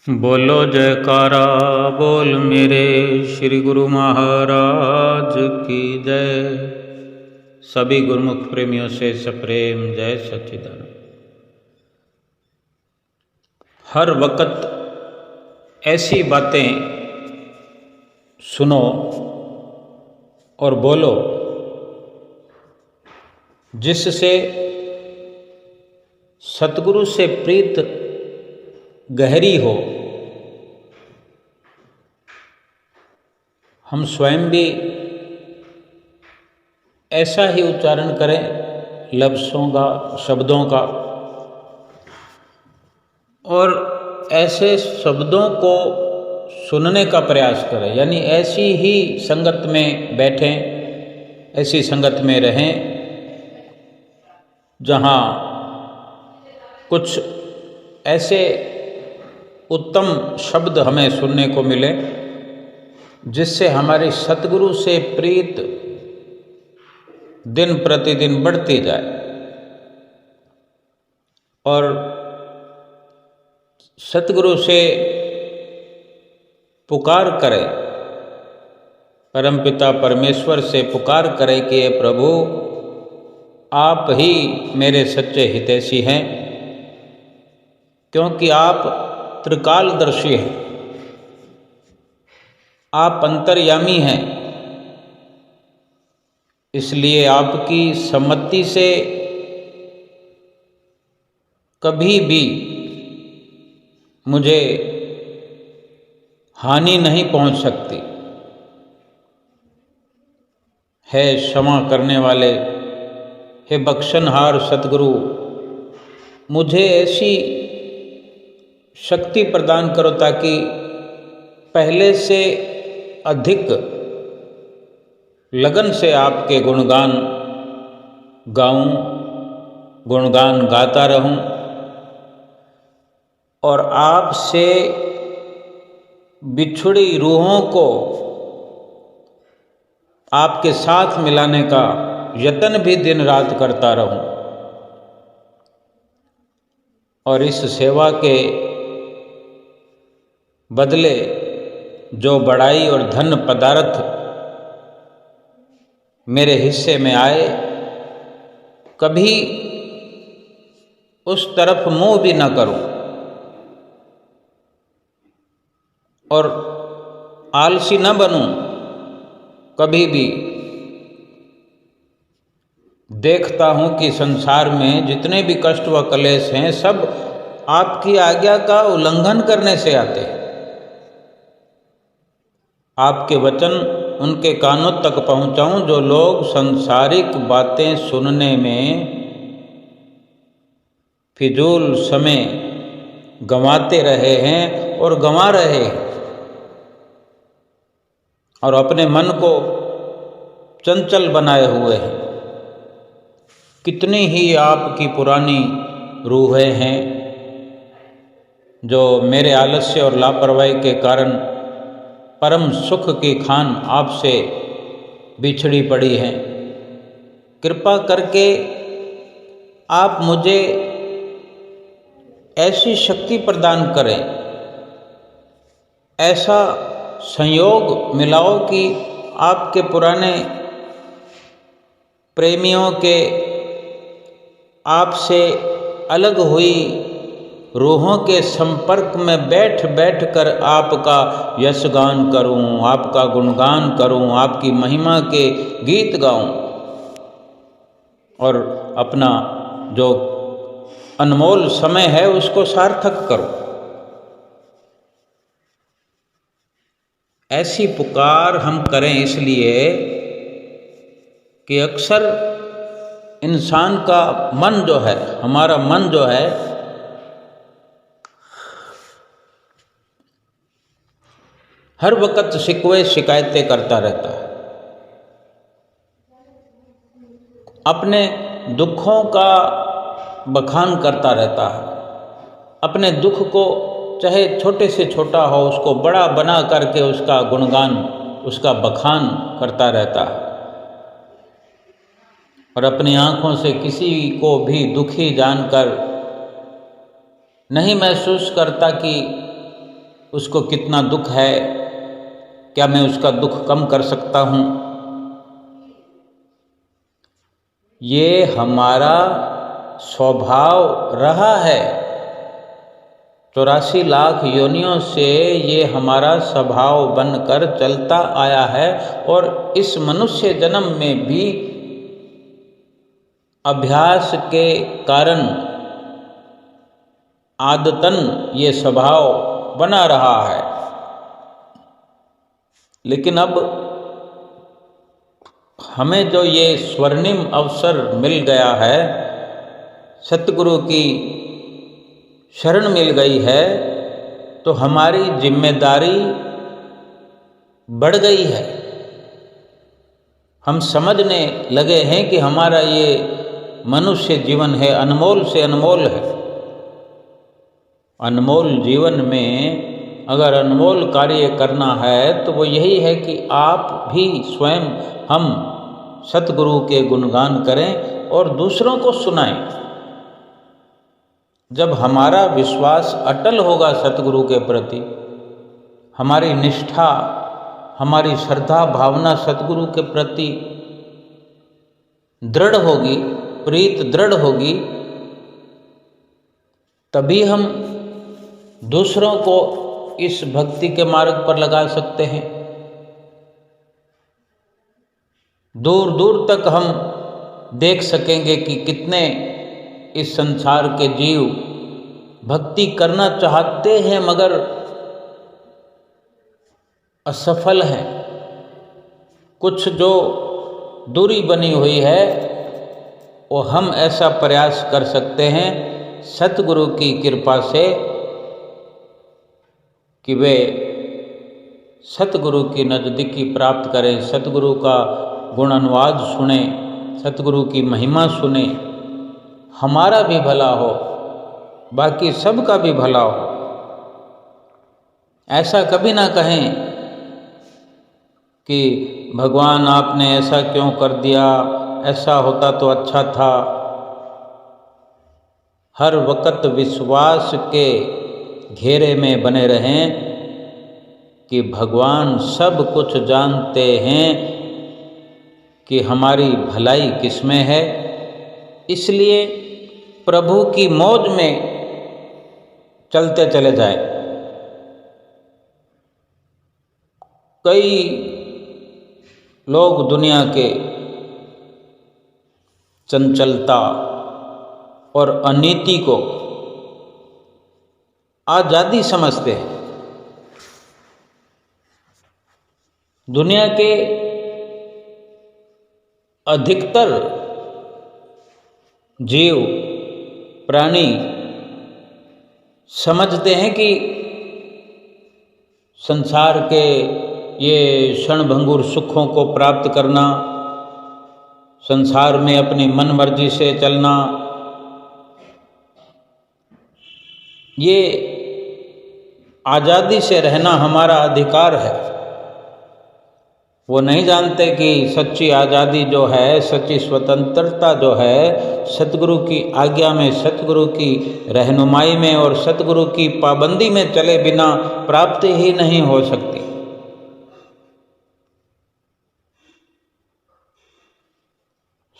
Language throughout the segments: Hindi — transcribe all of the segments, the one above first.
बोलो जयकारा बोल मेरे श्री गुरु महाराज की जय। सभी गुरुमुख प्रेमियों से सप्रेम जय सच्चिदानंद। हर वक्त ऐसी बातें सुनो और बोलो जिससे सतगुरु से प्रीत गहरी हो। हम स्वयं भी ऐसा ही उच्चारण करें लफ्ज़ों का, शब्दों का, और ऐसे शब्दों को सुनने का प्रयास करें। यानी ऐसी ही संगत में बैठें, ऐसी संगत में रहें जहाँ कुछ ऐसे उत्तम शब्द हमें सुनने को मिले जिससे हमारी सतगुरु से प्रीत दिन प्रतिदिन बढ़ती जाए और सतगुरु से पुकार करें, परमपिता परमेश्वर से पुकार करें कि हे प्रभु, आप ही मेरे सच्चे हितैषी हैं, क्योंकि आप त्रिकालदर्शी हैं, आप अंतर्यामी हैं। इसलिए आपकी सम्मति से कभी भी मुझे हानि नहीं पहुंच सकती। है क्षमा करने वाले, हे बख्शनहार सतगुरु, मुझे ऐसी शक्ति प्रदान करो ताकि पहले से अधिक लगन से आपके गुणगान गाऊं, गुणगान गाता रहूं और आपसे बिछुड़ी रूहों को आपके साथ मिलाने का यत्न भी दिन रात करता रहूं और इस सेवा के बदले जो बड़ाई और धन पदार्थ मेरे हिस्से में आए, कभी उस तरफ मुंह भी न करूं और आलसी न बनूं। कभी भी देखता हूं कि संसार में जितने भी कष्ट व क्लेश हैं सब आपकी आज्ञा का उल्लंघन करने से आते हैं। आपके वचन उनके कानों तक पहुंचाऊं जो लोग सांसारिक बातें सुनने में फिजूल समय गंवाते रहे हैं और गंवा रहे हैं और अपने मन को चंचल बनाए हुए हैं। कितनी ही आपकी पुरानी रूहें हैं जो मेरे आलस्य और लापरवाही के कारण परम सुख की खान आपसे बिछड़ी पड़ी हैं। कृपा करके आप मुझे ऐसी शक्ति प्रदान करें, ऐसा संयोग मिलाओ कि आपके पुराने प्रेमियों के आपसे अलग हुई रूहों के संपर्क में बैठ बैठ कर आपका यशगान करूं, आपका गुणगान करूं, आपकी महिमा के गीत गाऊं और अपना जो अनमोल समय है उसको सार्थक करूं। ऐसी पुकार हम करें इसलिए कि अक्सर इंसान का मन जो है, हमारा मन जो है, हर वक्त शिकवे शिकायतें करता रहता है। अपने दुखों का बखान करता रहता है। अपने दुख को चाहे छोटे से छोटा हो उसको बड़ा बना करके उसका गुणगान, उसका बखान करता रहता है और अपनी आँखों से किसी को भी दुखी जानकर नहीं महसूस करता कि उसको कितना दुख है, क्या मैं उसका दुख कम कर सकता हूँ। ये हमारा स्वभाव रहा है। 84 लाख योनियों से ये हमारा स्वभाव बनकर चलता आया है और इस मनुष्य जन्म में भी अभ्यास के कारण आदतन ये स्वभाव बना रहा है। लेकिन अब हमें जो ये स्वर्णिम अवसर मिल गया है, सतगुरु की शरण मिल गई है, तो हमारी जिम्मेदारी बढ़ गई है। हम समझने लगे हैं कि हमारा ये मनुष्य जीवन है, अनमोल से अनमोल है। अनमोल जीवन में अगर अनमोल कार्य करना है तो वो यही है कि आप भी स्वयं हम सतगुरु के गुणगान करें और दूसरों को सुनाएं। जब हमारा विश्वास अटल होगा सतगुरु के प्रति, हमारी निष्ठा, हमारी श्रद्धा भावना सतगुरु के प्रति दृढ़ होगी, प्रीत दृढ़ होगी, तभी हम दूसरों को इस भक्ति के मार्ग पर लगा सकते हैं। दूर दूर तक हम देख सकेंगे कि कितने इस संसार के जीव भक्ति करना चाहते हैं मगर असफल हैं। कुछ जो दूरी बनी हुई है वो हम ऐसा प्रयास कर सकते हैं सतगुरु की कृपा से कि वे सतगुरु की नज़दीकी प्राप्त करें, सतगुरु का गुण अनुवाद सुने, सतगुरु की महिमा सुने, हमारा भी भला हो, बाकी सब का भी भला हो। ऐसा कभी ना कहें कि भगवान आपने ऐसा क्यों कर दिया, ऐसा होता तो अच्छा था। हर वक्त विश्वास के घेरे में बने रहें कि भगवान सब कुछ जानते हैं कि हमारी भलाई किसमें है। इसलिए प्रभु की मौज में चलते चले जाएं। कई लोग दुनिया के चंचलता और अनीति को आज़ादी समझते हैं। दुनिया के अधिकतर जीव प्राणी समझते हैं कि संसार के ये क्षणभंगुर सुखों को प्राप्त करना, संसार में अपनी मन मर्जी से चलना, ये आज़ादी से रहना हमारा अधिकार है। वो नहीं जानते कि सच्ची आज़ादी जो है, सच्ची स्वतंत्रता जो है, सतगुरु की आज्ञा में, सतगुरु की रहनुमाई में और सतगुरु की पाबंदी में चले बिना प्राप्त ही नहीं हो सकती।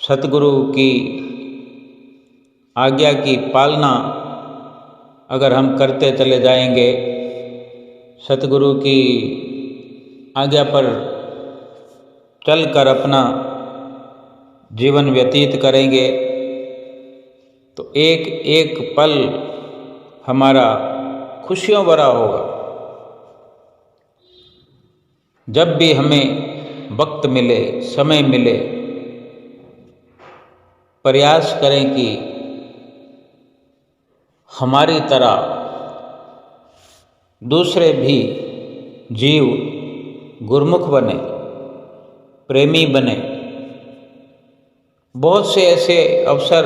सतगुरु की आज्ञा की पालना अगर हम करते चले जाएंगे, सतगुरु की आज्ञा पर चलकर अपना जीवन व्यतीत करेंगे, तो एक एक पल हमारा खुशियों भरा होगा। जब भी हमें वक्त मिले, समय मिले, प्रयास करें कि हमारी तरह दूसरे भी जीव गुरमुख बने, प्रेमी बने। बहुत से ऐसे अवसर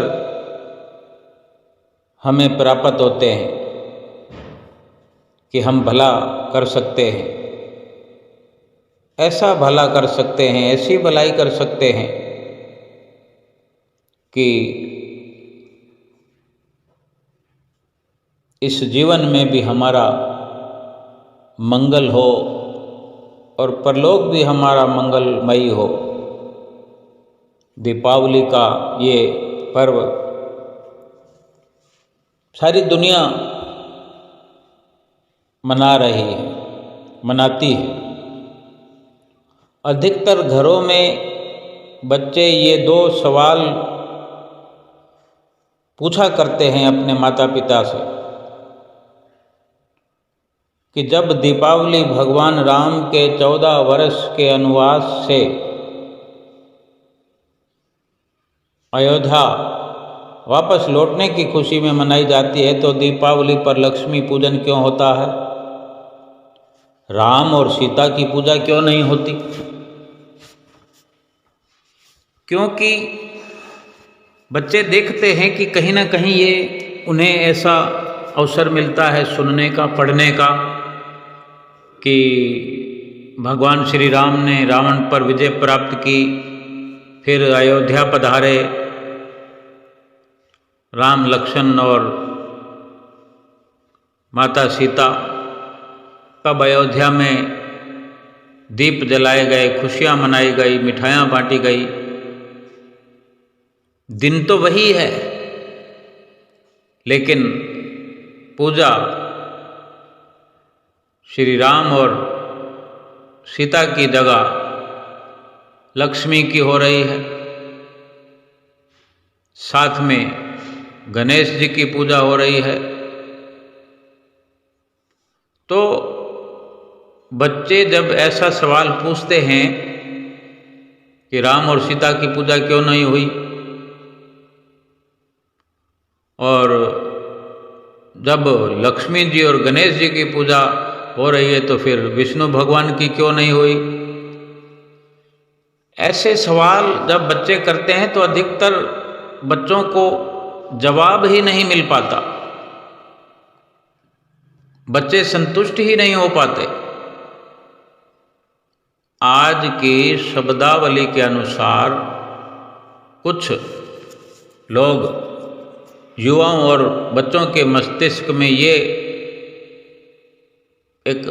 हमें प्राप्त होते हैं कि हम भला कर सकते हैं, ऐसा भला कर सकते हैं, ऐसी भलाई कर सकते हैं कि इस जीवन में भी हमारा मंगल हो और परलोक भी हमारा मंगलमयी हो। दीपावली का ये पर्व सारी दुनिया मना रही है, मनाती है। अधिकतर घरों में बच्चे ये दो सवाल पूछा करते हैं अपने माता पिता से कि जब दीपावली भगवान राम के 14 वर्ष के वनवास से अयोध्या वापस लौटने की खुशी में मनाई जाती है, तो दीपावली पर लक्ष्मी पूजन क्यों होता है? राम और सीता की पूजा क्यों नहीं होती? क्योंकि बच्चे देखते हैं कि कहीं ना कहीं ये उन्हें ऐसा अवसर मिलता है सुनने का, पढ़ने का कि भगवान श्री राम ने रावण पर विजय प्राप्त की, फिर अयोध्या पधारे, राम लक्ष्मण और माता सीता, कब अयोध्या में दीप जलाए गए, खुशियां मनाई गई, मिठाइयाँ बांटी गई। दिन तो वही है, लेकिन पूजा श्री राम और सीता की जगह लक्ष्मी की हो रही है। साथ में गणेश जी की पूजा हो रही है। तो बच्चे जब ऐसा सवाल पूछते हैं कि राम और सीता की पूजा क्यों नहीं हुई, और जब लक्ष्मी जी और गणेश जी की पूजा हो रही है तो फिर विष्णु भगवान की क्यों नहीं हुई, ऐसे सवाल जब बच्चे करते हैं तो अधिकतर बच्चों को जवाब ही नहीं मिल पाता, बच्चे संतुष्ट ही नहीं हो पाते। आज की शब्दावली के अनुसार कुछ लोग, युवाओं और बच्चों के मस्तिष्क में ये एक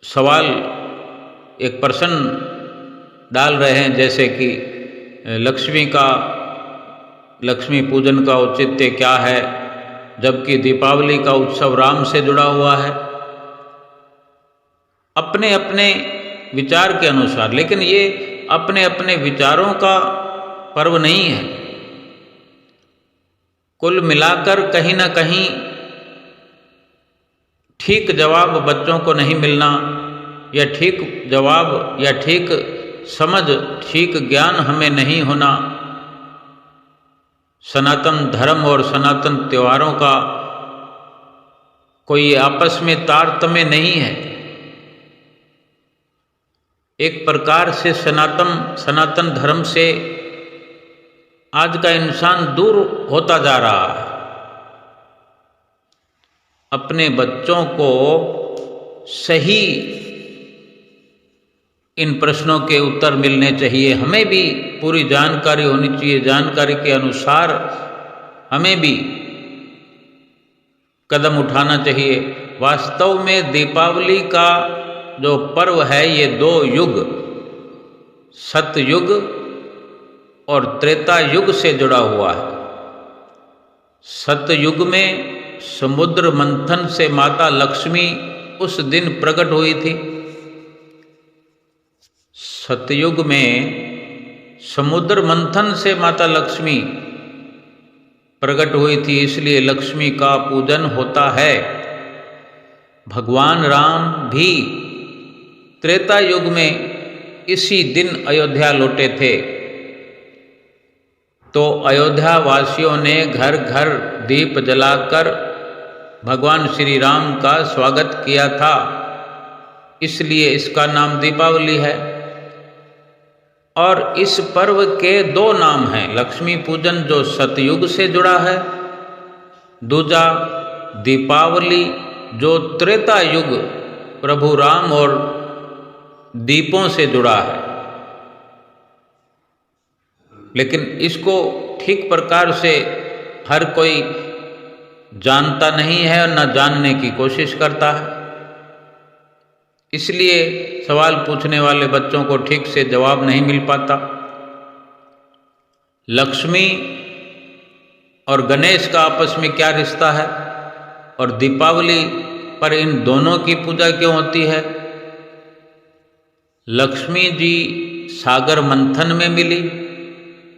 सवाल, एक प्रश्न डाल रहे हैं, जैसे कि लक्ष्मी पूजन का औचित्य क्या है, जबकि दीपावली का उत्सव राम से जुड़ा हुआ है। अपने अपने विचार के अनुसार, लेकिन ये अपने अपने विचारों का पर्व नहीं है। कुल मिलाकर कहीं ना कहीं ठीक जवाब बच्चों को नहीं मिलना, या ठीक जवाब या ठीक समझ, ठीक ज्ञान हमें नहीं होना, सनातन धर्म और सनातन त्योहारों का कोई आपस में तारतम्य नहीं है। एक प्रकार से सनातन धर्म से आज का इंसान दूर होता जा रहा है। अपने बच्चों को सही इन प्रश्नों के उत्तर मिलने चाहिए, हमें भी पूरी जानकारी होनी चाहिए, जानकारी के अनुसार हमें भी कदम उठाना चाहिए। वास्तव में दीपावली का जो पर्व है ये दो युग, सतयुग और त्रेता युग से जुड़ा हुआ है। सतयुग में समुद्र मंथन से माता लक्ष्मी उस दिन प्रकट हुई थी। सतयुग में समुद्र मंथन से माता लक्ष्मी प्रकट हुई थी, इसलिए लक्ष्मी का पूजन होता है। भगवान राम भी त्रेता युग में इसी दिन अयोध्या लौटे थे, तो अयोध्या वासियों ने घर घर दीप जलाकर भगवान श्री राम का स्वागत किया था, इसलिए इसका नाम दीपावली है। और इस पर्व के दो नाम हैं, लक्ष्मी पूजन जो सतयुग से जुड़ा है, दूजा दीपावली जो त्रेता युग प्रभु राम और दीपों से जुड़ा है। लेकिन इसको ठीक प्रकार से हर कोई जानता नहीं है और न जानने की कोशिश करता है। इसलिए सवाल पूछने वाले बच्चों को ठीक से जवाब नहीं मिल पाता। लक्ष्मी और गणेश का आपस में क्या रिश्ता है और दीपावली पर इन दोनों की पूजा क्यों होती है? लक्ष्मी जी सागर मंथन में मिली,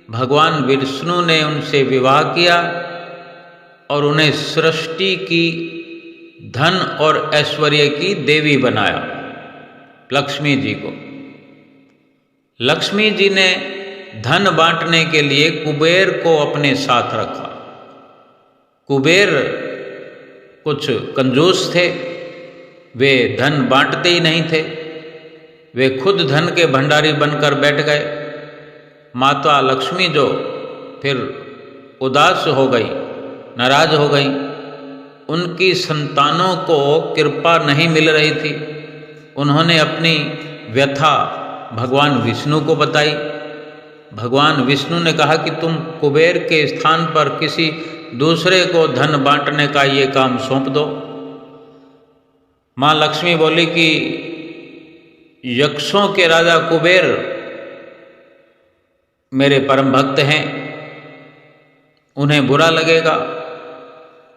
भगवान विष्णु ने उनसे विवाह किया और उन्हें सृष्टि की, धन और ऐश्वर्य की देवी बनाया। लक्ष्मी जी को लक्ष्मी जी ने धन बांटने के लिए कुबेर को अपने साथ रखा। कुबेर कुछ कंजूस थे, वे धन बांटते ही नहीं थे, वे खुद धन के भंडारी बनकर बैठ गए। माता लक्ष्मी जो फिर उदास हो गई, नाराज हो गई, उनकी संतानों को कृपा नहीं मिल रही थी। उन्होंने अपनी व्यथा भगवान विष्णु को बताई। भगवान विष्णु ने कहा कि तुम कुबेर के स्थान पर किसी दूसरे को धन बांटने का ये काम सौंप दो। माँ लक्ष्मी बोली कि यक्षों के राजा कुबेर मेरे परम भक्त हैं, उन्हें बुरा लगेगा।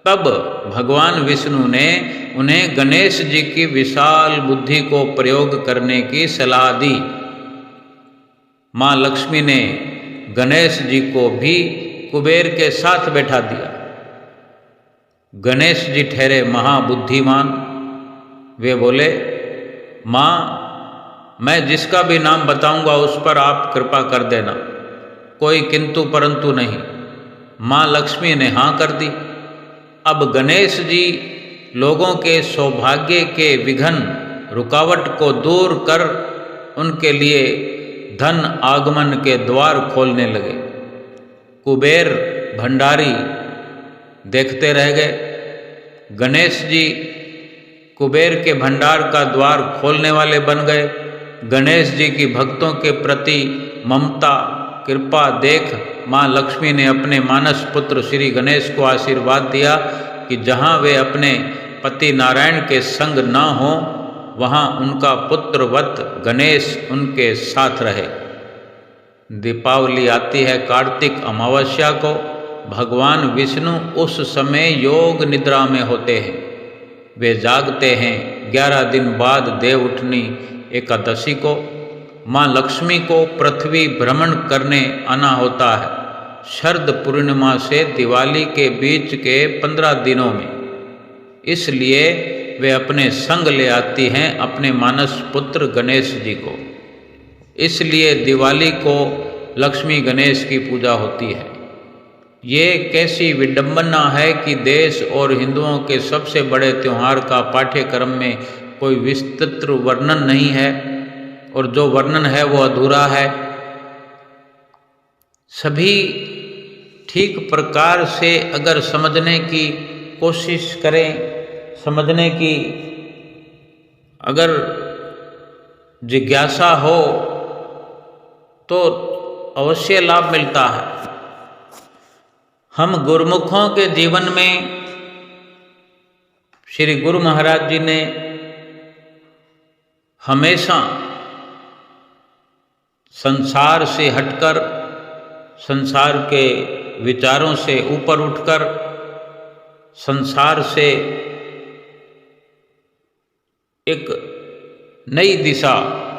तब भगवान विष्णु ने उन्हें गणेश जी की विशाल बुद्धि को प्रयोग करने की सलाह दी। माँ लक्ष्मी ने गणेश जी को भी कुबेर के साथ बैठा दिया। गणेश जी ठहरे महाबुद्धिमान। वे बोले, माँ मैं जिसका भी नाम बताऊंगा उस पर आप कृपा कर देना, कोई किंतु परंतु नहीं। माँ लक्ष्मी ने हाँ कर दी। अब गणेश जी लोगों के सौभाग्य के विघ्न, रुकावट को दूर कर उनके लिए धन आगमन के द्वार खोलने लगे। कुबेर भंडारी देखते रह गए। गणेश जी कुबेर के भंडार का द्वार खोलने वाले बन गए। गणेश जी की भक्तों के प्रति ममता, कृपा देख माँ लक्ष्मी ने अपने मानस पुत्र श्री गणेश को आशीर्वाद दिया कि जहाँ वे अपने पति नारायण के संग न हो, वहाँ उनका पुत्रवत गणेश उनके साथ रहे। दीपावली आती है कार्तिक अमावस्या को। भगवान विष्णु उस समय योग निद्रा में होते हैं। वे जागते हैं 11 दिन बाद देव उठनी एकादशी को। माँ लक्ष्मी को पृथ्वी भ्रमण करने आना होता है शरद पूर्णिमा से दिवाली के बीच के 15 दिनों में। इसलिए वे अपने संग ले आती हैं अपने मानस पुत्र गणेश जी को। इसलिए दिवाली को लक्ष्मी गणेश की पूजा होती है। ये कैसी विडंबना है कि देश और हिंदुओं के सबसे बड़े त्यौहार का पाठ्यक्रम में कोई विस्तृत वर्णन नहीं है, और जो वर्णन है वो अधूरा है। सभी ठीक प्रकार से अगर समझने की कोशिश करें, समझने की अगर जिज्ञासा हो तो अवश्य लाभ मिलता है। हम गुरुमुखों के जीवन में श्री गुरु महाराज जी ने हमेशा संसार से हटकर, संसार के विचारों से ऊपर उठकर, संसार से एक नई दिशा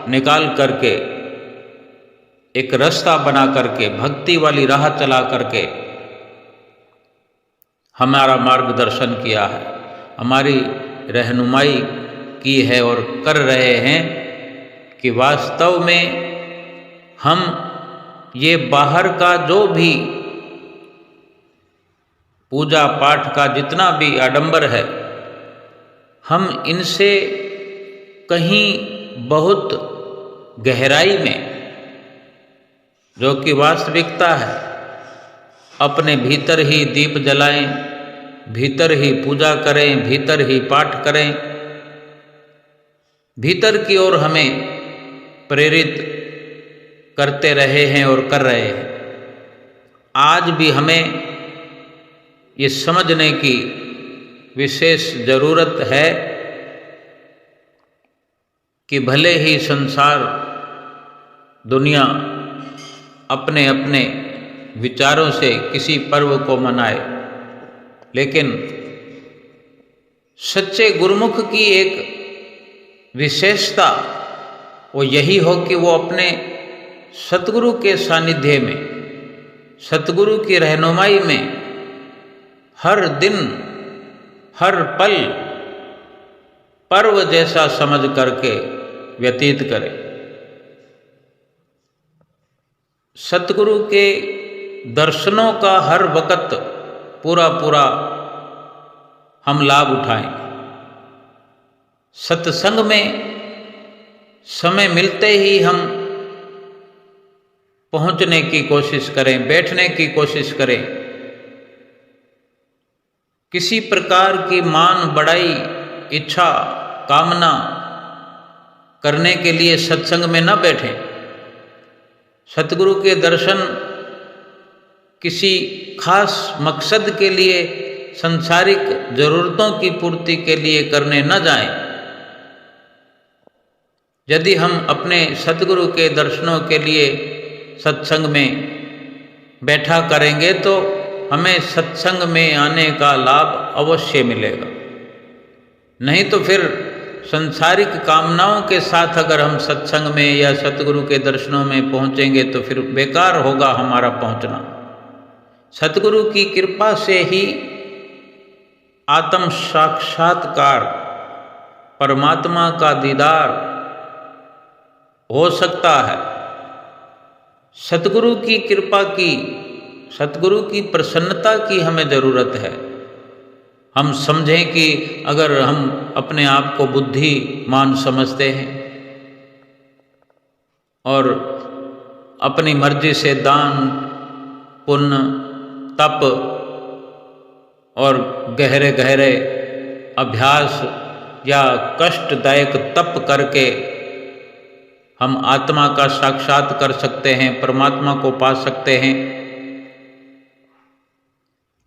निकाल करके, एक रास्ता बना करके, भक्ति वाली राह चला करके हमारा मार्गदर्शन किया है, हमारी रहनुमाई की है और कर रहे हैं कि वास्तव में हम ये बाहर का जो भी पूजा पाठ का जितना भी आडंबर है, हम इनसे कहीं बहुत गहराई में, जो कि वास्तविकता है, अपने भीतर ही दीप जलाएं, भीतर ही पूजा करें, भीतर ही पाठ करें, भीतर की ओर हमें प्रेरित करते रहे हैं और कर रहे हैं। आज भी हमें ये समझने की विशेष जरूरत है कि भले ही संसार दुनिया अपने अपने विचारों से किसी पर्व को मनाए, लेकिन सच्चे गुरुमुख की एक विशेषता वो यही हो कि वो अपने सतगुरु के सानिध्य में, सतगुरु की रहनुमाई में हर दिन हर पल पर्व जैसा समझ करके व्यतीत करे। सतगुरु के दर्शनों का हर वक़्त पूरा पूरा हम लाभ उठाएं। सत्संग में समय मिलते ही हम पहुंचने की कोशिश करें, बैठने की कोशिश करें। किसी प्रकार की मान बढ़ाई इच्छा कामना करने के लिए सत्संग में न बैठें। सतगुरु के दर्शन किसी खास मकसद के लिए, संसारिक जरूरतों की पूर्ति के लिए करने न जाएं। यदि हम अपने सतगुरु के दर्शनों के लिए सत्संग में बैठा करेंगे तो हमें सत्संग में आने का लाभ अवश्य मिलेगा। नहीं तो फिर संसारिक कामनाओं के साथ अगर हम सत्संग में या सतगुरु के दर्शनों में पहुंचेंगे तो फिर बेकार होगा हमारा पहुंचना। सतगुरु की कृपा से ही आत्म साक्षात्कार, परमात्मा का दीदार हो सकता है। सतगुरु की कृपा की, सतगुरु की प्रसन्नता की हमें ज़रूरत है। हम समझें कि अगर हम अपने आप को बुद्धिमान समझते हैं और अपनी मर्जी से दान पुण्य तप और गहरे गहरे अभ्यास या कष्टदायक तप करके हम आत्मा का साक्षात कर सकते हैं, परमात्मा को पा सकते हैं,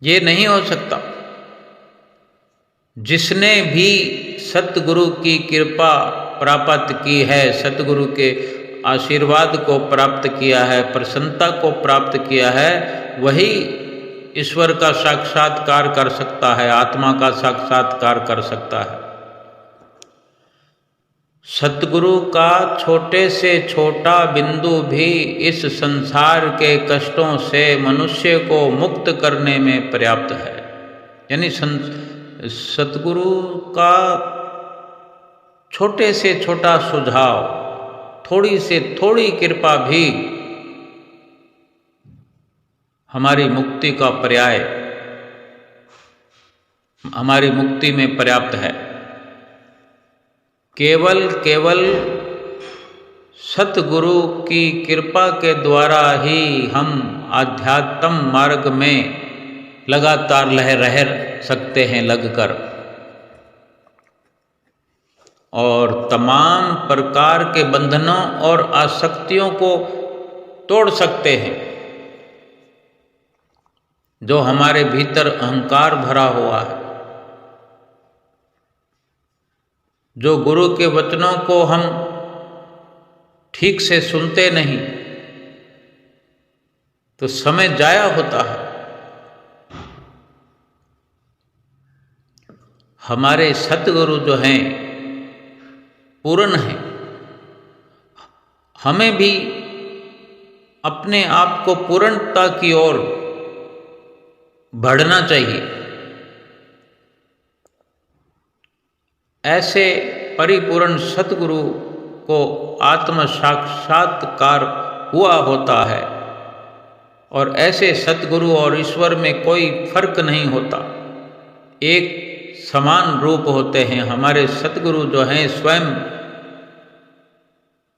ये नहीं हो सकता। जिसने भी सतगुरु की कृपा प्राप्त की है, सतगुरु के आशीर्वाद को प्राप्त किया है, प्रसन्नता को प्राप्त किया है, वही ईश्वर का साक्षात्कार कर सकता है, आत्मा का साक्षात्कार कर सकता है। सतगुरु का छोटे से छोटा बिंदु भी इस संसार के कष्टों से मनुष्य को मुक्त करने में पर्याप्त है। यानी सतगुरु का छोटे से छोटा सुझाव, थोड़ी से थोड़ी कृपा भी हमारी मुक्ति का पर्याय, हमारी मुक्ति में पर्याप्त है। केवल सतगुरु की कृपा के द्वारा ही हम आध्यात्म मार्ग में लगातार रह सकते हैं लगकर, और तमाम प्रकार के बंधनों और आसक्तियों को तोड़ सकते हैं जो हमारे भीतर अहंकार भरा हुआ है। जो गुरु के वचनों को हम ठीक से सुनते नहीं तो समय जाया होता है। हमारे सतगुरु जो हैं पूर्ण हैं। हमें भी अपने आप को पूर्णता की ओर बढ़ना चाहिए। ऐसे परिपूर्ण सतगुरु को आत्म साक्षात्कार हुआ होता है, और ऐसे सतगुरु और ईश्वर में कोई फर्क नहीं होता, एक समान रूप होते हैं। हमारे सतगुरु जो हैं स्वयं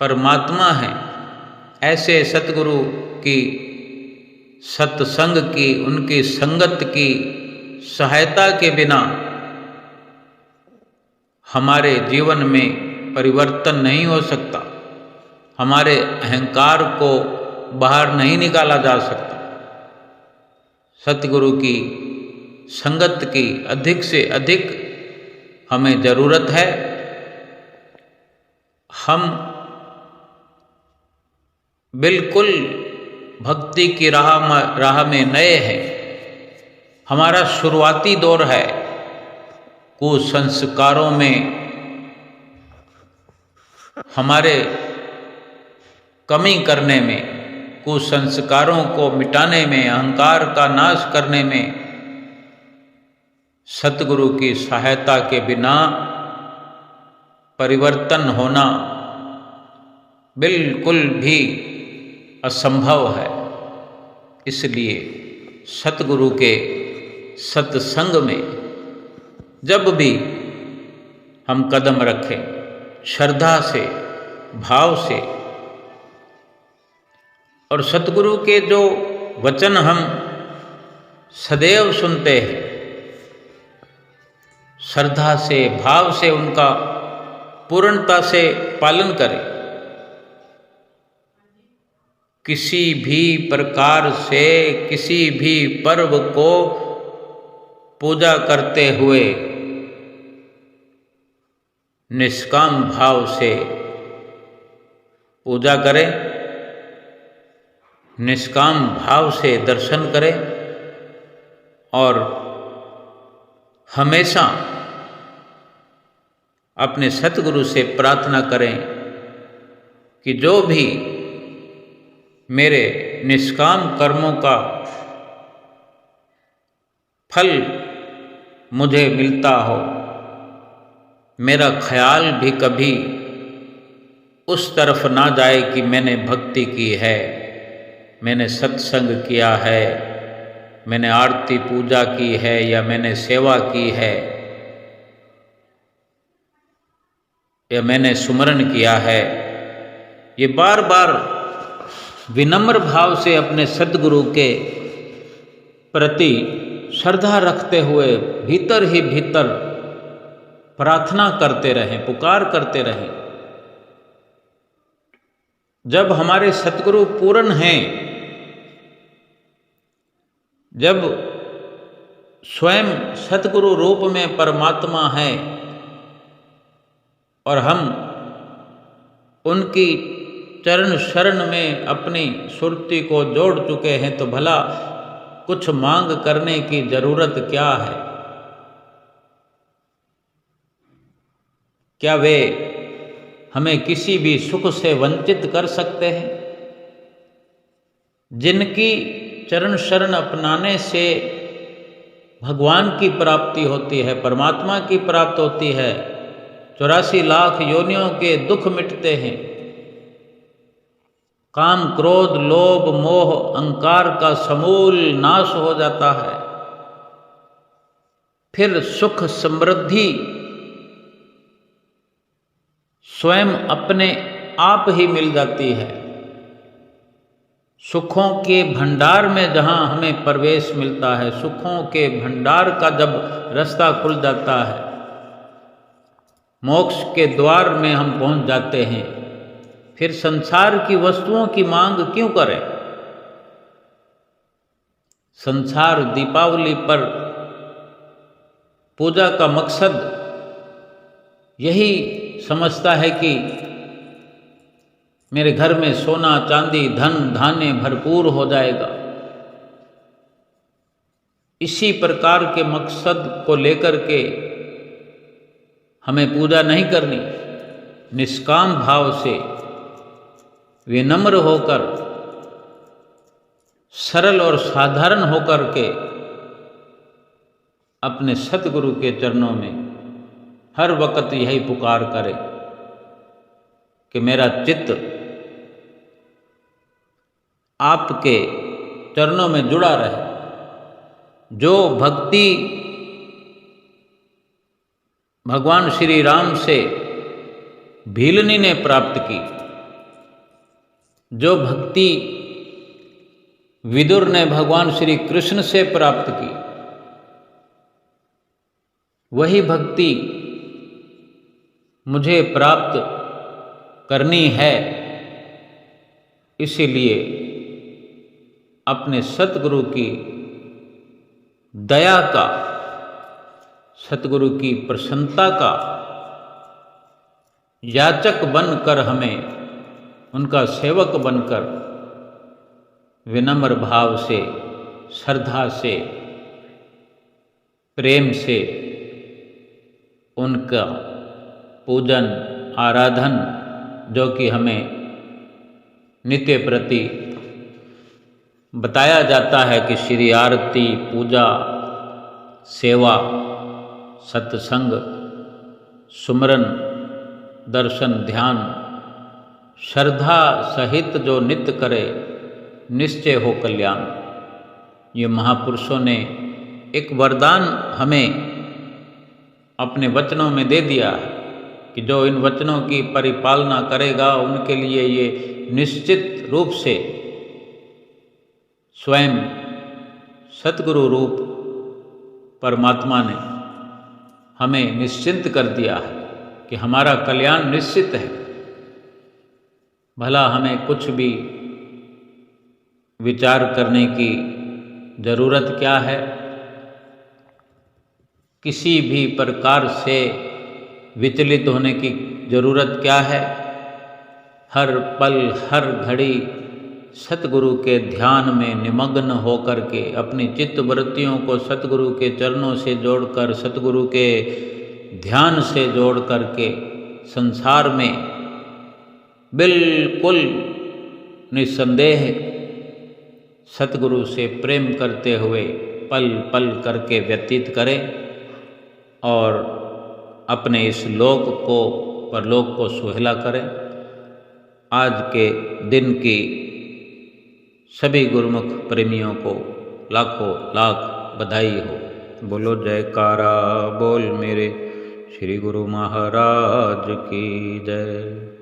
परमात्मा हैं। ऐसे सतगुरु की सत्संग की, उनकी संगत की सहायता के बिना हमारे जीवन में परिवर्तन नहीं हो सकता। हमारे अहंकार को बाहर नहीं निकाला जा सकता। सतगुरु की संगत की अधिक से अधिक हमें ज़रूरत है। हम बिल्कुल भक्ति की राह में नए हैं। हमारा शुरुआती दौर है। कुसंस्कारों में हमारे कमी करने में, कुसंस्कारों को मिटाने में, अहंकार का नाश करने में सतगुरु की सहायता के बिना परिवर्तन होना बिल्कुल भी असंभव है। इसलिए सतगुरु के सत्संग में जब भी हम कदम रखें, श्रद्धा से, भाव से, और सतगुरु के जो वचन हम सदैव सुनते हैं, श्रद्धा से, भाव से उनका पूर्णता से पालन करें। किसी भी प्रकार से किसी भी पर्व को पूजा करते हुए निष्काम भाव से पूजा करें, निष्काम भाव से दर्शन करें और हमेशा अपने सतगुरु से प्रार्थना करें कि जो भी मेरे निष्काम कर्मों का फल मुझे मिलता हो, मेरा ख्याल भी कभी उस तरफ ना जाए कि मैंने भक्ति की है, मैंने सत्संग किया है, मैंने आरती पूजा की है या मैंने सेवा की है या मैंने सुमरन किया है। ये बार बार विनम्र भाव से अपने सद्गुरु के प्रति श्रद्धा रखते हुए भीतर ही भीतर प्रार्थना करते रहें, पुकार करते रहें। जब हमारे सतगुरु पूर्ण हैं, जब स्वयं सतगुरु रूप में परमात्मा है और हम उनकी चरण शरण में अपनी सुरती को जोड़ चुके हैं, तो भला कुछ मांग करने की जरूरत क्या है? क्या वे हमें किसी भी सुख से वंचित कर सकते हैं? जिनकी चरण शरण अपनाने से भगवान की प्राप्ति होती है, परमात्मा की प्राप्ति होती है, 84 लाख योनियों के दुख मिटते हैं, काम क्रोध लोभ मोह अहंकार का समूल नाश हो जाता है, फिर सुख समृद्धि स्वयं अपने आप ही मिल जाती है। सुखों के भंडार में जहाँ हमें प्रवेश मिलता है, सुखों के भंडार का जब रास्ता खुल जाता है, मोक्ष के द्वार में हम पहुंच जाते हैं, फिर संसार की वस्तुओं की मांग क्यों करें? संसार दीपावली पर पूजा का मकसद यही समझता है कि मेरे घर में सोना चांदी धन धान्य भरपूर हो जाएगा। इसी प्रकार के मकसद को लेकर के हमें पूजा नहीं करनी। निष्काम भाव से विनम्र होकर, सरल और साधारण होकर के अपने सतगुरु के चरणों में हर वक्त यही पुकार करे कि मेरा चित्त आपके चरणों में जुड़ा रहे। जो भक्ति भगवान श्री राम से भीलनी ने प्राप्त की, जो भक्ति विदुर ने भगवान श्री कृष्ण से प्राप्त की, वही भक्ति मुझे प्राप्त करनी है। इसीलिए अपने सतगुरु की दया का, सतगुरु की प्रसन्नता का याचक बनकर हमें उनका सेवक बनकर विनम्र भाव से, श्रद्धा से, प्रेम से उनका पूजन आराधन जो कि हमें नित्य प्रति बताया जाता है कि श्री आरती, पूजा, सेवा, सत्संग, सुमरन, दर्शन, ध्यान, श्रद्धा सहित जो नित्य करे निश्चय हो कल्याण। ये महापुरुषों ने एक वरदान हमें अपने वचनों में दे दिया है कि जो इन वचनों की परिपालना करेगा उनके लिए ये निश्चित रूप से स्वयं सतगुरु रूप परमात्मा ने हमें निश्चिंत कर दिया है कि हमारा कल्याण निश्चित है। भला हमें कुछ भी विचार करने की जरूरत क्या है, किसी भी प्रकार से विचलित होने की जरूरत क्या है। हर पल हर घड़ी सतगुरु के ध्यान में निमग्न होकर के अपनी चित्त वृत्तियों को सतगुरु के चरणों से जोड़कर, सतगुरु के ध्यान से जोड़ करके संसार में बिल्कुल निस्संदेह सतगुरु से प्रेम करते हुए पल पल करके व्यतीत करें और अपने इस लोक को, परलोक को सुहेला करें। आज के दिन की सभी गुरुमुख प्रेमियों को लाखों लाख बधाई हो। बोलो जयकारा बोल मेरे श्री गुरु महाराज की जय।